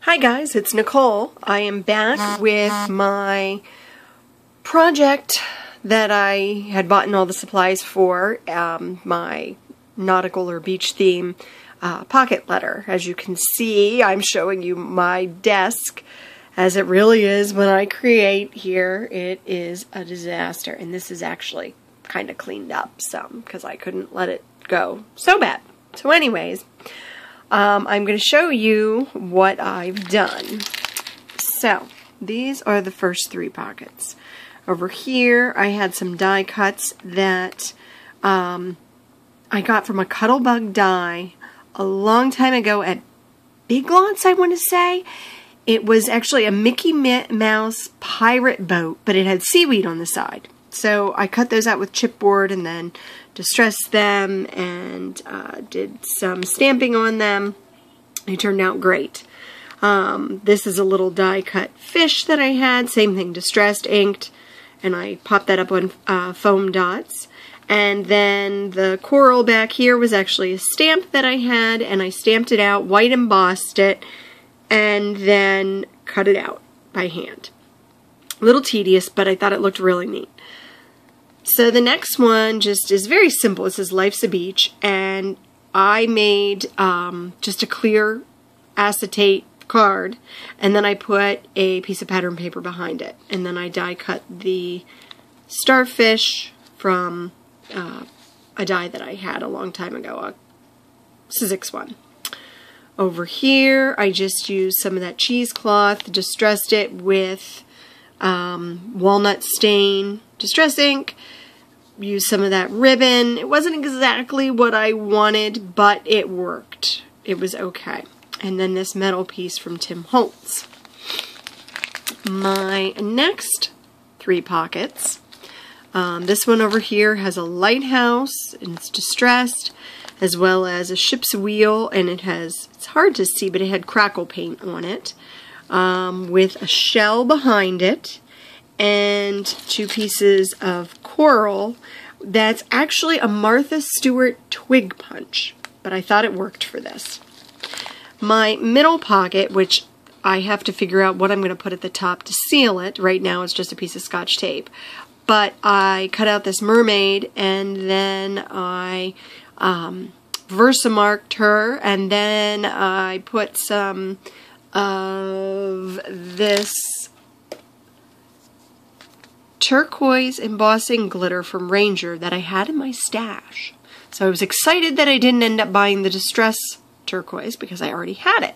Hi guys, it's Nicole. I am back with my project that I had bought all the supplies for, my nautical or beach theme pocket letter. As you can see, I'm showing you my desk as it really is when I create here. It is a disaster, and this is actually kind of cleaned up some because I couldn't let it go so bad. So anyways, I'm going to show you what I've done. So, these are the first three pockets. Over here, I had some die cuts that I got from a Cuttlebug die a long time ago at Big Lots, I want to say. It was actually a Mickey Mouse pirate boat, but it had seaweed on the side. So I cut those out with chipboard and then distressed them and did some stamping on them. They turned out great. This is a little die cut fish that I had. Same thing, distressed, inked, and I popped that up on foam dots. And then the coral back here was actually a stamp that I had, and I stamped it out, white embossed it, and then cut it out by hand. A little tedious, but I thought it looked really neat. So the next one just is very simple. It says Life's a Beach, and I made just a clear acetate card, and then I put a piece of pattern paper behind it, and then I die cut the starfish from a die that I had a long time ago, a Sizzix one. Over here, I just used some of that cheesecloth, distressed it with walnut stain distress ink, used some of that ribbon. It wasn't exactly what I wanted, but it worked. It was okay. And then this metal piece from Tim Holtz. My next three pockets, this one over here has a lighthouse, and it's distressed, as well as a ship's wheel, and it has, it's hard to see, but it had crackle paint on it, with a shell behind it, and two pieces of coral. That's actually a Martha Stewart twig punch, but I thought it worked for this. My middle pocket, which I have to figure out what I'm going to put at the top to seal it. Right now it's just a piece of Scotch tape. But I cut out this mermaid, and then I Versamarked her, and then I put some of this turquoise embossing glitter from Ranger that I had in my stash. So I was excited that I didn't end up buying the Distress turquoise because I already had it.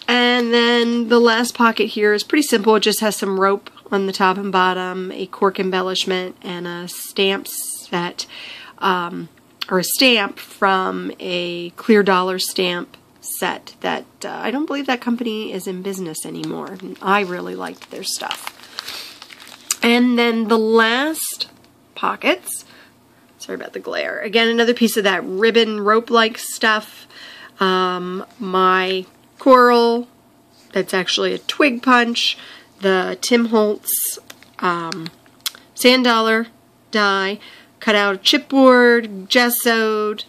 And then the last pocket here is pretty simple. It just has some rope on the top and bottom, a cork embellishment, and a stamp set, or a stamp from a clear dollar stamp set that I don't believe that company is in business anymore. And I really liked their stuff. And then the last pockets, sorry about the glare, again another piece of that ribbon rope-like stuff, my coral, that's actually a twig punch, the Tim Holtz sand dollar die, cut out chipboard, gessoed,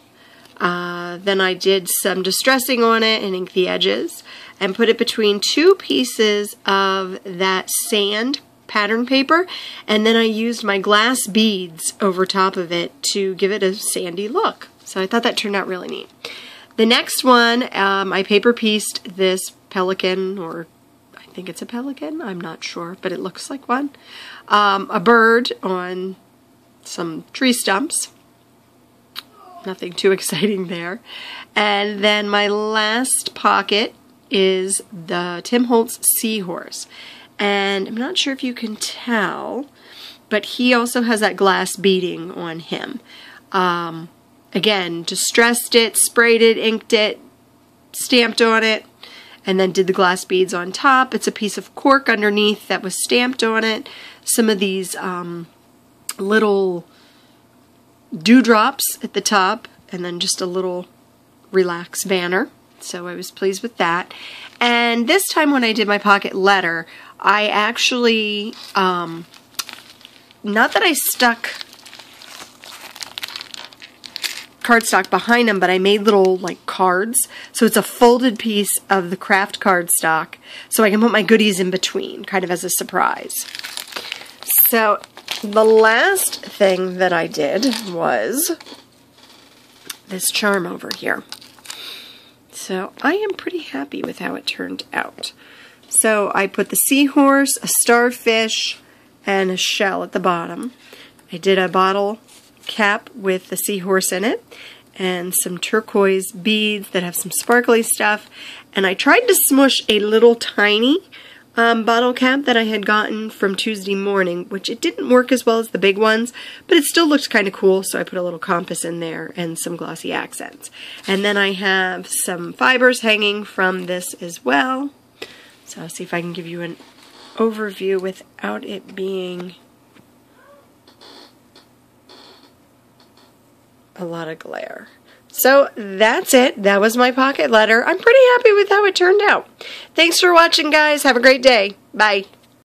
then I did some distressing on it and inked the edges, and put it between two pieces of that sand pattern paper, and then I used my glass beads over top of it to give it a sandy look. So I thought that turned out really neat. The next one, I paper pieced this pelican, or I think it's a pelican, I'm not sure, but it looks like one. A bird on some tree stumps. Nothing too exciting there. And then my last pocket is the Tim Holtz Seahorse. And I'm not sure if you can tell, but he also has that glass beading on him. Again, distressed it, sprayed it, inked it, stamped on it, and then did the glass beads on top. It's a piece of cork underneath that was stamped on it. Some of these little dewdrops at the top, and then just a little relax banner. So I was pleased with that. And this time when I did my pocket letter, I actually, not that I stuck cardstock behind them, but I made little like cards. So it's a folded piece of the craft cardstock, so I can put my goodies in between, kind of as a surprise. So the last thing that I did was this charm over here. So I am pretty happy with how it turned out. So I put the seahorse, a starfish, and a shell at the bottom. I did a bottle cap with the seahorse in it and some turquoise beads that have some sparkly stuff. And I tried to smush a little tiny bottle cap that I had gotten from Tuesday Morning, which it didn't work as well as the big ones, but it still looked kind of cool, so I put a little compass in there and some glossy accents. And then I have some fibers hanging from this as well. So I'll see if I can give you an overview without it being a lot of glare. So that's it. That was my pocket letter. I'm pretty happy with how it turned out. Thanks for watching, guys. Have a great day. Bye.